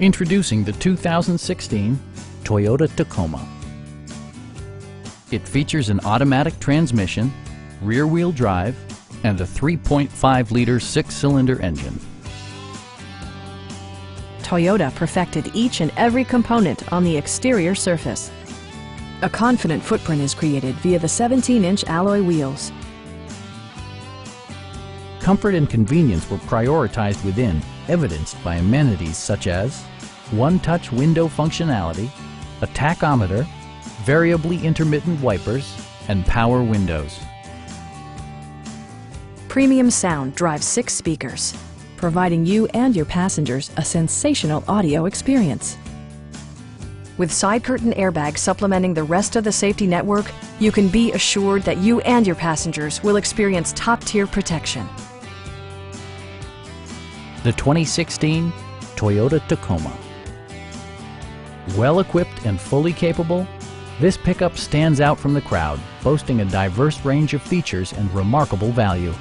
Introducing the 2016 Toyota Tacoma. It features an automatic transmission, rear-wheel drive, and a 3.5-liter six-cylinder engine. Toyota perfected each and every component on the exterior surface. A confident footprint is created via the 17-inch alloy wheels. Comfort and convenience were prioritized within, evidenced by amenities such as one-touch window functionality, a tachometer, variably intermittent wipers, and power windows. Premium sound drives 6 speakers, providing you and your passengers a sensational audio experience. With side curtain airbags supplementing the rest of the safety network, you can be assured that you and your passengers will experience top-tier protection. The 2016 Toyota Tacoma. Well-equipped and fully capable, this pickup stands out from the crowd, boasting a diverse range of features and remarkable value.